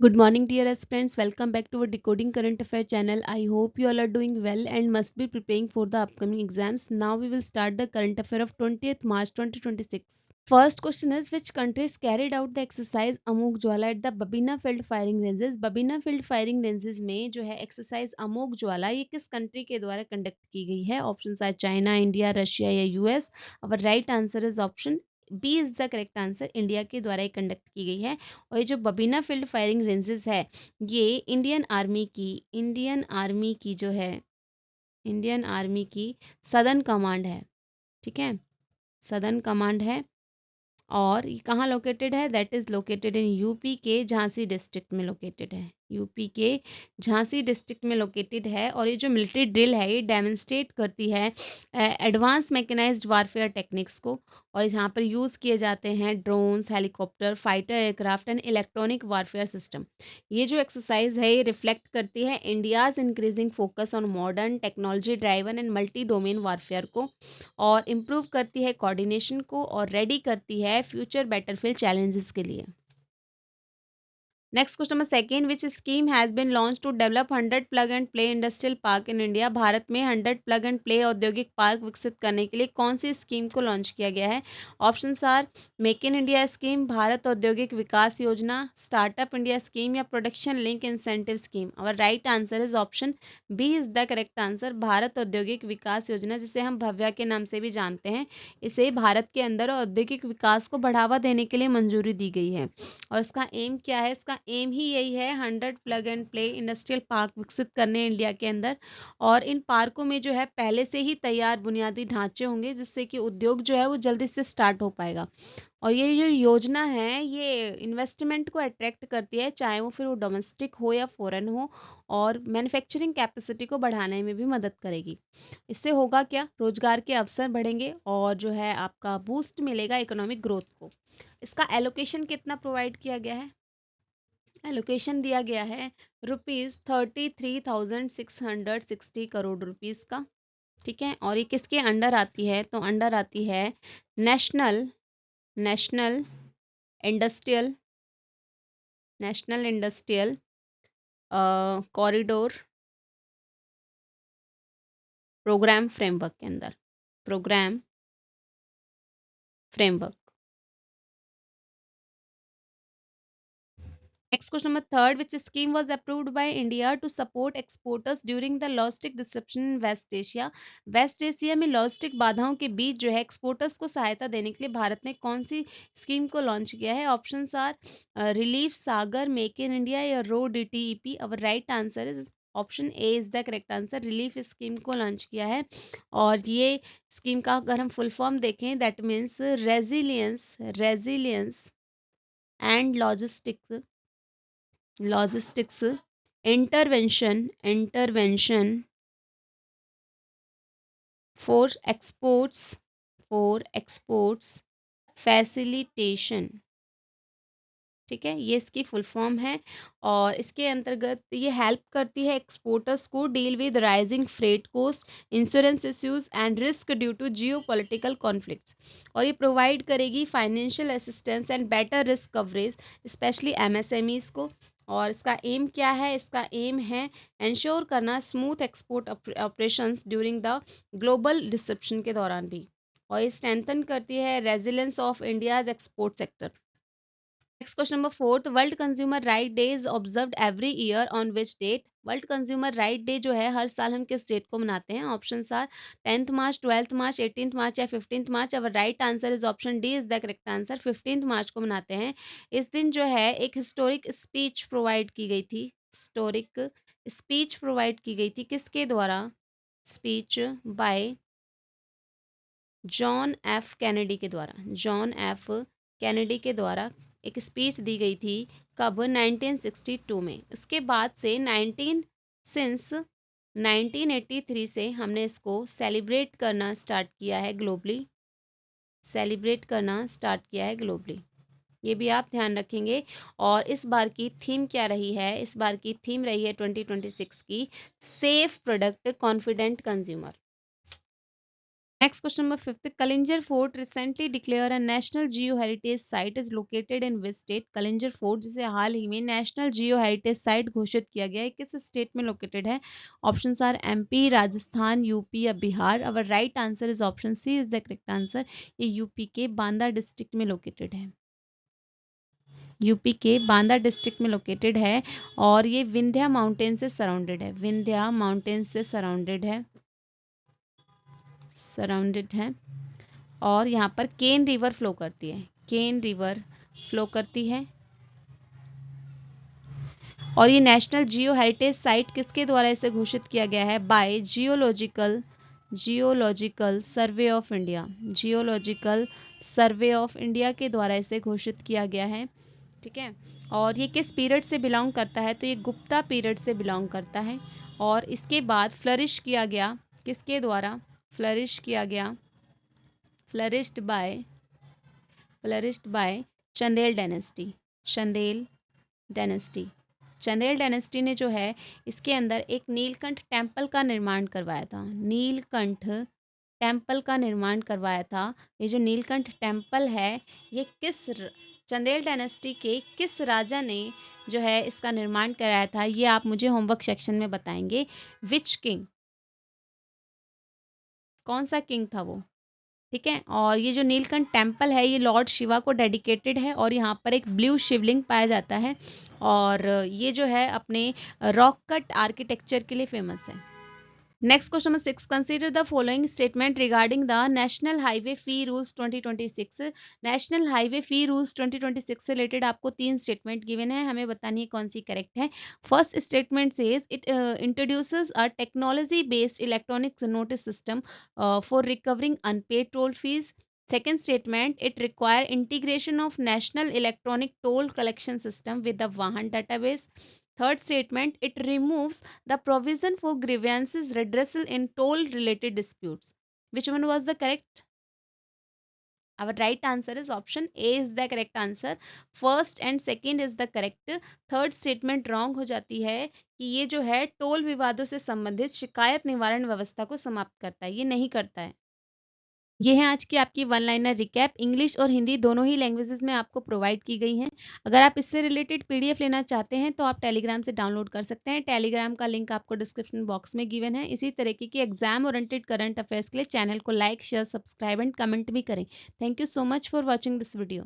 Good morning, dear aspirants. Welcome back to our Decoding Current Affair channel. I hope you all are doing well and must be preparing for the upcoming exams. Now we will start the current affair of 20th March 2026. First question is, which countries carried out the exercise Amok Jwala at the Babina Field Firing Ranges? Babina Field Firing Ranges में जो है exercise Amok ज्वाला ये किस country के द्वारा conduct की गई है? Option are China, India, Russia या US. Our right answer is option B is the correct answer. India के द्वारा ये कंडक्ट की गई है. और ये जो बबीना फील्ड फायरिंग रेंजेस है ये इंडियन आर्मी की सदर्न कमांड है. ठीक है, सदर्न कमांड है. और ये कहाँ लोकेटेड है? That is located in UP के झांसी डिस्ट्रिक्ट में लोकेटेड है. यूपी के झांसी डिस्ट्रिक्ट में लोकेटेड है. और ये जो मिलिट्री ड्रिल है ये डेमोन्स्ट्रेट करती है एडवांस मैकेनाइज्ड वारफेयर टेक्निक्स को. और यहाँ पर यूज़ किए जाते हैं drones, helicopter, fighter aircraft and electronic warfare system. ये जो एक्सरसाइज है ये रिफ्लेक्ट करती है India's increasing focus on modern technology driven and multi domain warfare को. और इम्प्रूव करती है कोऑर्डिनेशन को और रेडी करती है फ्यूचर बैटलफील्ड चैलेंजेस के लिए. Next question number second, which scheme has been launch to develop 100 plug and play industrial park in India? Bharat में 100 प्लग एंड प्ले औद्योगिक पार्क विकसित करने के लिए कौन सी स्कीम को लॉन्च किया गया है? Options are make in India scheme, Bharat औद्योगिक विकास योजना, स्टार्टअप इंडिया स्कीम या प्रोडक्शन लिंक इंसेंटिव स्कीम. और right answer is option B is the correct answer. Bharat औद्योगिक विकास योजना, जिसे हम भव्या के नाम से भी जानते हैं, इसे भारत के अंदर औद्योगिक विकास को बढ़ावा देने के लिए मंजूरी दी गई है. और इसका एम क्या है? इसका एम ही यही है 100 plug and play industrial park विकसित करने इंडिया के अंदर. और इन पार्कों में जो है पहले से ही तैयार बुनियादी ढांचे होंगे जिससे कि उद्योग जो है वो जल्दी से स्टार्ट हो पाएगा. और ये जो योजना है ये इन्वेस्टमेंट को अट्रैक्ट करती है, चाहे वो फिर वो डोमेस्टिक हो या फॉरेन हो. और मैन्युफैक्चरिंग कैपेसिटी को बढ़ाने में भी मदद करेगी. इससे होगा क्या? रोजगार के अवसर बढ़ेंगे और जो है आपका बूस्ट मिलेगा इकोनॉमिक ग्रोथ को. इसका एलोकेशन कितना प्रोवाइड किया गया है? एलोकेशन दिया गया है ₹33,660 करोड़ रुपीस का. ठीक है, और ये किसके अंडर आती है? तो अंडर आती है national national industrial national industrial corridor program framework के अंदर. Program framework. Next question number third, which scheme was approved by India to support exporters during the logistic disruption in West Asia? West Asia में logistic बाधाओं के बीच जो है exporters को सहायता देने के लिए भारत ने कौन सी स्कीम को लॉन्च किया है? Options are relief Sagar, make in India या RoDTEP. Our right answer is option A is the correct answer. Relief scheme को लॉन्च किया है. और ये स्कीम का अगर हम फुल फॉर्म देखें that means resilience and logistics intervention for exports facilitation. ठीक है, ये इसकी फुल फॉर्म है. और इसके अंतर्गत ये हेल्प करती है एक्सपोर्टर्स को deal with rising freight cost, insurance issues and risk due to geopolitical conflicts. और ये प्रोवाइड करेगी financial assistance and better risk coverage specially MSMEs को. और इसका एम क्या है? इसका एम है इंश्योर करना smooth export operations during the global disruption के दौरान भी. और ये स्ट्रेंथन करती है resilience of India's export sector. Next question number fourth, world consumer right day is observed every year on which date? World consumer right day जो है हर साल हम किस डेट को मनाते हैं? Options are 10th March, 12th March, 18th मार्च या 15th March. Our right answer is option D is the correct answer. 15th मार्च को मनाते हैं. इस दिन जो है एक हिस्टोरिक स्पीच प्रोवाइड की गई थी. हिस्टोरिक स्पीच प्रोवाइड की गई थी किसके द्वारा? Speech bye John F Kennedy के द्वारा. जॉन एफ कैनेडी के द्वारा एक स्पीच दी गई थी. कब? 1962 में. इसके बाद से 1983 से हमने इसको सेलिब्रेट करना स्टार्ट किया है ग्लोबली. ये भी आप ध्यान रखेंगे. और इस बार की थीम क्या रही है? इस बार की थीम रही है 2026 की safe product confident consumer. Next question number 5th. Kalinjar Fort recently declared a national geo heritage site is located in which state? Kalinjar Fort जिसे हाल ही में नेशनल जियो हेरिटेज साइट घोषित किया गया है, किस स्टेट में लोकेटेड है? Options are MP, Rajasthan, UP या Bihar. Our right answer is option C is the correct answer. ये यूपी के बांदा डिस्ट्रिक्ट में लोकेटेड है. यूपी के बांदा डिस्ट्रिक्ट में लोकेटेड है और ये विंध्या माउंटेन से सराउंडेड है. विंध्या माउंटेन से सराउंडेड है और यहाँ पर केन रिवर फ्लो करती है. केन रिवर फ्लो करती है और ये नेशनल जियो हेरिटेज साइट किसके द्वारा इसे घोषित किया गया है? By geological survey of India. Geological survey of India के द्वारा इसे घोषित किया गया है. ठीक है. और ये किस पीरियड से बिलोंग करता है? तो ये गुप्ता पीरियड से बिलोंग करता है और इसके बाद फ्लरिश किया गया. किसके द्वारा फ्लरिश किया गया? Flourished by Chandel dynasty. Chandel dynasty ने जो है इसके अंदर एक नीलकंठ टेम्पल का निर्माण करवाया था. नीलकंठ टेम्पल का निर्माण करवाया था. ये जो नीलकंठ टेम्पल है ये चंदेल डायनेस्टी के किस राजा ने जो है इसका निर्माण कराया था? ये आप मुझे होमवर्क सेक्शन में बताएंगे. Which king? कौन सा किंग था वो? ठीक है. और ये जो नीलकंठ टेम्पल है ये लॉर्ड शिवा को डेडिकेटेड है और यहाँ पर एक ब्लू शिवलिंग पाया जाता है और ये जो है अपने रॉक कट आर्किटेक्चर के लिए फेमस है. Next question number 6. Consider the following statement regarding the national highway fee rules 2026. National highway fee rules 2026 से रिलेटेड आपको 3 स्टेटमेंट गिवन है, हमें बतानी है कौन सी करेक्ट है. First statement says it introduces a technology based electronic notice system for recovering unpaid toll fees. Second statement, it require integration of national electronic toll collection system with the Vahan database. Third statement, it removes the provision for grievances redressal in toll related disputes. Which one was the correct? Our right answer is option A is the correct answer. First and second is the correct. Third statement wrong हो जाती है कि ये जो है toll विवादों से संबंधित शिकायत निवारण व्यवस्था को समाप्त करता है, ये नहीं करता है. ये है आज की आपकी वन लाइनर रिकैप. इंग्लिश और हिंदी दोनों ही लैंग्वेजेस में आपको प्रोवाइड की गई हैं. अगर आप इससे रिलेटेड पीडीएफ लेना चाहते हैं तो आप टेलीग्राम से डाउनलोड कर सकते हैं. टेलीग्राम का लिंक आपको डिस्क्रिप्शन बॉक्स में गिवन है. इसी तरीके की एग्जाम ओरिएंटेड करंट अफेयर्स के लिए चैनल को like, share, subscribe and comment भी करें. Thank you so much for watching this video.